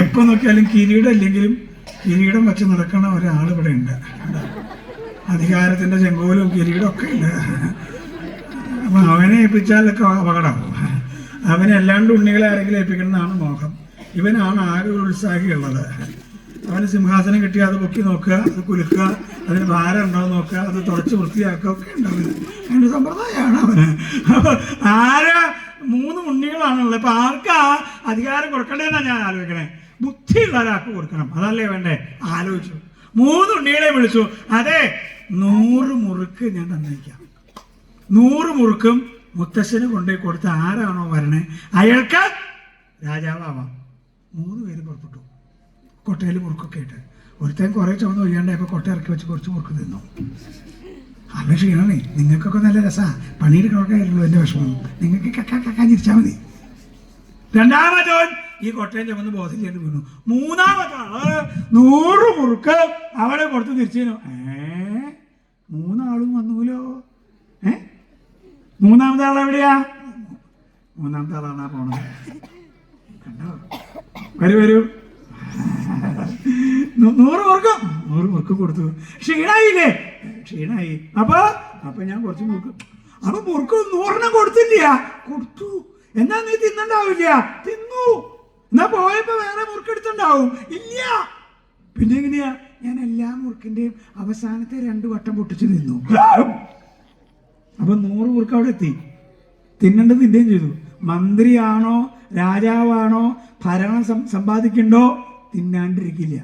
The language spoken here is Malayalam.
എപ്പോൾ നോക്കിയാലും കിരീടം ഇല്ലെങ്കിലും കിരീടം വെച്ച് നടക്കുന്ന ഒരാൾ ഇവിടെ ഉണ്ട്. അധികാരത്തിൻ്റെ ചെങ്കോലും കിരീടം ഒക്കെ ഉണ്ട്. അപ്പം അവനെ ഏൽപ്പിച്ചാലൊക്കെ അപകടമാവും. അവനല്ലാണ്ട് ഉണ്ണികളെ ആരെങ്കിലും ഏൽപ്പിക്കണമെന്നാണ് മോഹം. ഇവനാണ് ആകെ ഒരു ഉത്സാഹിയുള്ളത്. അവന് സിംഹാസനം കിട്ടി അത് പൊക്കി നോക്കുക, അത് കുലുക്കുക, അതിന് ഭാരം ഉണ്ടോ നോക്കുക, അത് തുടച്ച് വൃത്തിയാക്കുക ഒക്കെ ഉണ്ടാവില്ല. അതിൻ്റെ സമ്പ്രദായമാണ് അവന്. അപ്പോൾ ആരാ 3 ഉണ്ണികളാണുള്ളത്. ഇപ്പം ആർക്കാ അധികാരം കൊടുക്കണ്ടേന്നാണ് ഞാൻ ആലോചിക്കണേ. ബുദ്ധിയുള്ള ഒരാൾക്ക് കൊടുക്കണം, അതല്ലേ വേണ്ടേ? ആലോചിച്ചു 3 ഉണ്ണികളെ വിളിച്ചു. അതെ, 100 മുറുക്ക് ഞാൻ തന്നേക്കാം. 100 മുറുക്കും മുത്തശ്ശന് കൊണ്ടുപോയി കൊടുത്ത് ആരാണോ വരണേ അയാൾക്ക് രാജാവാം. 3 പേര് പുറപ്പെട്ടു കൊട്ടയിൽ മുറുക്കൊക്കെ ഇട്ട്. ഒരുത്തൻ കുറേ ചുവന്ന് ഒയ്യാണ്ടായപ്പോൾ കൊട്ട ഇറക്കി വെച്ച് കുറച്ച് മുറുക്ക് തിന്നു. നല്ല ക്ഷീണമേ. നിങ്ങൾക്കൊക്കെ നല്ല രസമാണ്, പണിയെടുക്കണമൊക്കെയായിരുന്നു എൻ്റെ വിഷമം. നിങ്ങൾക്ക് കക്കാഞ്ഞിരിച്ചാൽ മതി. 2ാമത്തോൻ ഈ കൊട്ടയും ചുമന്ന് ബോധം ചെയ്ത് വീണു. 3ാമത്താള് 100 മുറുക്ക് അവിടെ കൊടുത്ത് തിരിച്ചു. 3 ആളും വന്നൂലോ. 3ാമത്തെ ആൾ എവിടെയാ? 3ാമത്തെ ആളാണ് ആ പോണത്. കണ്ടോ? വരൂ 100 മുറുക്ക് കൊടുത്തു. ക്ഷീണായില്ലേ? ക്ഷീണായി. അപ്പൊ ഞാൻ കുറച്ച് മുറുക്ക്. അപ്പൊ മുറുക്ക് 100 കൊടുത്തില്ല. കൊടുത്തു. എന്നാ നീ തിന്നണ്ടാവില്ല? തിന്നു. എന്നാ പോയപ്പോ വേറെ മുറുക്കെടുത്തുണ്ടാവും? ഇല്ല. പിന്നെ എങ്ങനെയാ? ഞാൻ എല്ലാ മുറുക്കിന്റെയും അവസാനത്തെ 2 വട്ടം പൊട്ടിച്ച് തിന്നു. അപ്പൊ 100 മുറുക്ക് അവിടെ എത്തി. തിന്നേണ്ടത് തിന്നുകയും ചെയ്തു. മന്ത്രിയാണോ രാജാവാണോ ഭരണം സമ്പാദിക്കണ്ടോ തിന്നാണ്ടിരിക്കില്ല.